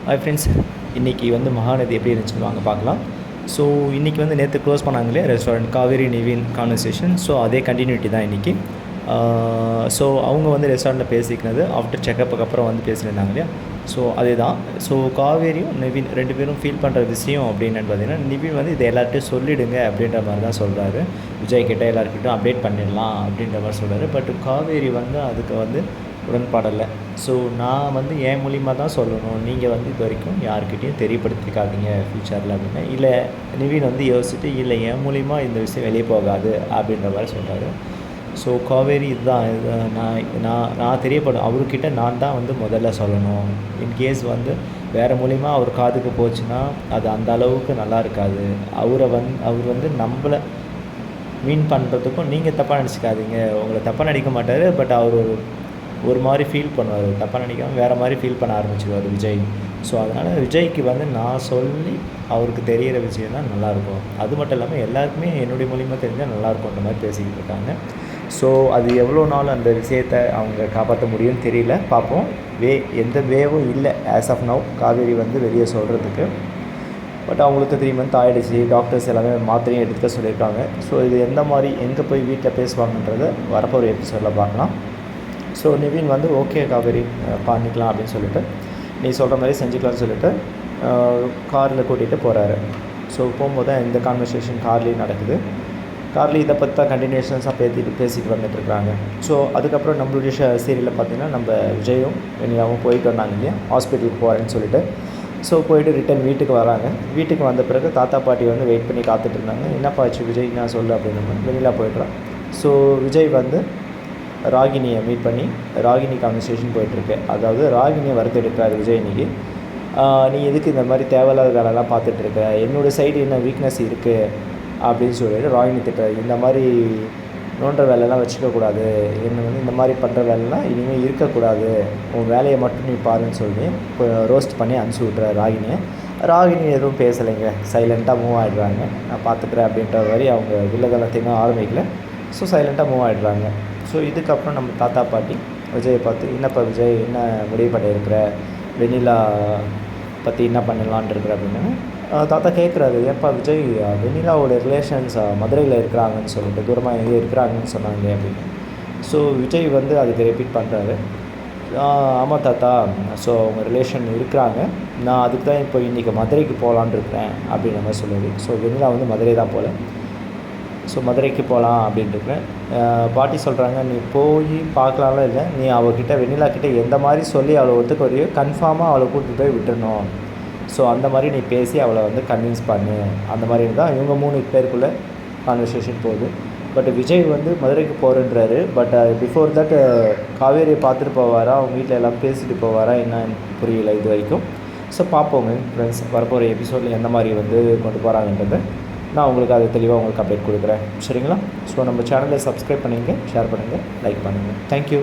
Hi friends, இன்றைக்கி வந்து மகாநதி எப்படி இருந்துச்சுன்னு வாங்க பார்க்கலாம். ஸோ இன்றைக்கி வந்து நேற்று க்ளோஸ் பண்ணாங்க இல்லையா restaurant Kaveri Nivin conversation. So அதே கண்டினியூட்டி தான் இன்றைக்கி. ஸோ அவங்க வந்து ரெஸ்டாரண்ட்டில் பேசிக்கினது ஆஃப்டர் செக்கப்புக்கு அப்புறம் வந்து பேசியிருந்தாங்க இல்லையா. ஸோ அதே தான். ஸோ காவேரியும் நிவின் ரெண்டு பேரும் ஃபீல் பண்ணுற விஷயம் அப்படின்னு பார்த்தீங்கன்னா, நிவின் வந்து இதை எல்லார்ட்டையும் சொல்லிவிடுங்க அப்படின்ற மாதிரி தான் சொல்கிறாரு. விஜய் கிட்டே எல்லாருக்கிட்டும் அப்டேட் பண்ணிடலாம் அப்படின்ற மாதிரி சொல்கிறாரு. பட் காவேரி வந்து அதுக்கு வந்து உடன்பாடலை. ஸோ நான் வந்து என் மூலிமா தான் சொல்லணும், நீங்கள் வந்து இது வரைக்கும் யாருக்கிட்டையும் தெரியப்படுத்திக்காதீங்க ஃப்யூச்சரில் அப்படின்னு. இல்லை நிவின் வந்து யோசிச்சுட்டு, இல்லை என் மூலிமா இந்த விஷயம் வெளியே போகாது அப்படின்ற மாதிரி சொல்கிறாரு. ஸோ காவேரி இதுதான் நான் தெரியப்படும் அவர்கிட்ட நான் தான் வந்து முதல்ல சொல்லணும். இன்கேஸ் வந்து வேறு மூலிமா அவர் காதுக்கு போச்சுன்னா அது அந்த அளவுக்கு நல்லா இருக்காது. அவர் வந்து நம்மளை மீன் பண்ணுறதுக்கும் நீங்கள் தப்பாக நினச்சிக்காதீங்க. உங்களை தப்பாக நினைக்க மாட்டார். பட் அவர் ஒரு மாதிரி ஃபீல் பண்ணுவார். தப்பாக நினைக்காமல் வேறு மாதிரி ஃபீல் பண்ண ஆரம்பிச்சிடுவார் விஜய். ஸோ அதனால் விஜய்க்கு வந்து நான் சொல்லி அவருக்கு தெரிகிற விஷயம் தான் நல்லாயிருக்கும். அது மட்டும் இல்லாமல் எல்லாருக்குமே என்னுடைய மூலிமா தெரிஞ்சால் நல்லாயிருக்குன்ற மாதிரி பேசிக்கிட்டு இருக்காங்க. ஸோ அது எவ்வளோ நாள் அந்த விஷயத்தை அவங்க காப்பாற்ற முடியும்னு தெரியல, பார்ப்போம். எந்த வேவும் இல்லை ஆஸ் ஆஃப் நவ் காவேரி வந்து வெளியே சொல்கிறதுக்கு. பட் அவங்களுக்கு 3 months ஆகிடுச்சு. டாக்டர்ஸ் எல்லாமே மாத்திரையும் எடுத்துக்க சொல்லியிருக்காங்க. ஸோ இது எந்த மாதிரி எங்கே போய் வீட்டில் பேசுவாங்கன்றதை வரப்போ ஒரு எபிசோடில் பார்க்கலாம். ஸோ நிவின் வந்து ஓகே காவேரி பண்ணிக்கலாம் அப்படின்னு சொல்லிட்டு, நீ சொல்கிற மாதிரி செஞ்சுக்கலாம்னு சொல்லிட்டு காரில் கூட்டிகிட்டு போகிறாரு. ஸோ போகும்போது தான் இந்த கான்வர்சேஷன் கார்லேயும் நடக்குது. கார்லேயும் இதை பற்றி தான் கண்டினியூஷன்ஸாக பேசிட்டு வந்துட்டுருக்காங்க. ஸோ அதுக்கப்புறம் நம்மளுடைய சீரியலில் பார்த்திங்கன்னா நம்ம விஜயும் வெண்ணிலாவும் போயிட்டு வந்தாங்க இல்லையா, ஹாஸ்பிட்டலுக்கு போகிறேன்னு சொல்லிட்டு. ஸோ போயிட்டு ரிட்டன் வீட்டுக்கு வராங்க. வீட்டுக்கு வந்த பிறகு தாத்தா பாட்டி வந்து வெயிட் பண்ணி காத்துட்டு இருந்தாங்க. என்னப்பா ஆச்சு விஜய், நான் சொல்லு அப்படின்னு வெண்ணிலா போய்ட்றான். ஸோ விஜய் வந்து ராகினியை மீட் பண்ணி ராகினி கான்வர்சேஷன் போயிட்டுருக்கு. அதாவது ராகினியை வறுத்தெடுக்கிறார் விஜய் இன்றைக்கி. நீ எதுக்கு இந்த மாதிரி தேவையில்லாத வேலைலாம் பார்த்துட்ருக்க, என்னோடய சைடு என்ன வீக்னஸ் இருக்குது அப்படின்னு சொல்லிட்டு ராகினி திட்டுறாரு. இந்த மாதிரி நோண்டுற வேலையெல்லாம் வச்சுக்கக்கூடாது, என்னை வந்து இந்த மாதிரி பண்ணுற வேலைலாம் இனிமேல் இருக்கக்கூடாது, உன் வேலையை மட்டும் நீ பாருன்னு சொல்லி ரோஸ்ட் பண்ணி அனுப்பிச்சி விட்றாரு ராகினியை. ராகினி எதுவும் பேசலைங்க, சைலண்ட்டாக மூவ் ஆகிடுறாங்க. நான் பார்த்துக்கிறேன் அப்படின்ற மாதிரி அவங்க வில்லதனத்தையும் ஆரம்பிக்கல. ஸோ சைலண்ட்டாக மூவ் ஆகிடுறாங்க. ஸோ இதுக்கப்புறம் நம்ம தாத்தா பாட்டி விஜயை பார்த்து, என்னப்பா விஜய் என்ன முடிவு பண்ணியிருக்கிற, வெண்ணிலா பற்றி என்ன பண்ணலான் இருக்கிற அப்படின்னு தாத்தா கேட்குறாரு. ஏப்பா விஜய், வெண்ணிலாவோட ரிலேஷன்ஸ் மதுரையில் இருக்கிறாங்கன்னு சொல்லிட்டு தூரமாக எங்கேயும் இருக்கிறாங்கன்னு சொன்னாங்க அப்படின்னு. ஸோ விஜய் வந்து அதுக்கு ரிப்பீட் பண்ணுறாரு. ஆமாம் தாத்தா, ஸோ அவங்க ரிலேஷன் இருக்கிறாங்க, நான் அதுக்கு தான் இப்போ இன்றைக்கி மதுரைக்கு போகலான் இருக்கிறேன் அப்படின்ற மாதிரி சொல்லுது. ஸோ வெண்ணிலா வந்து மதுரை தான் போகல, ஸோ மதுரைக்கு போகலாம் அப்படின்ட்டுருக்கேன். பாட்டி சொல்கிறாங்க, நீ போய் பார்க்கலாம்ல, இல்லை நீ அவகிட்ட வெண்ணிலா கிட்டே எந்த மாதிரி சொல்லி அவளை ஒத்துக்க வரையோ கன்ஃபார்மாக அவளை கூட்டிகிட்டு போய் விட்டுறணும். ஸோ அந்த மாதிரி நீ பேசி அவளை வந்து கன்வின்ஸ் பண்ணு. அந்த மாதிரி தான் இவங்க 3 பேருக்குள்ளே கான்வர்சேஷன் போகுது. பட் விஜய் வந்து மதுரைக்கு போகிறேன்றாரு. பட் பிஃபோர் தட் காவேரியை பார்த்துட்டு போவாரா, அவங்க வீட்டில் எல்லாம் பேசிட்டு போவாரா என்னன்னு புரியல இது வரைக்கும். ஸோ பார்ப்போங்க ஃப்ரெண்ட்ஸ், வரப்போகிற எபிசோடில் எந்த மாதிரி வந்து கொண்டு போகிறாங்கன்றதை நான் உங்களுக்கு அது தெளிவாக உங்களுக்கு அப்டேட் கொடுக்குறேன். சரிங்களா? ஸோ நம்ம சேனலை சப்ஸ்கிரைப் பண்ணுங்கள், ஷேர் பண்ணுங்கள், லைக் பண்ணுங்கள். தேங்க்யூ.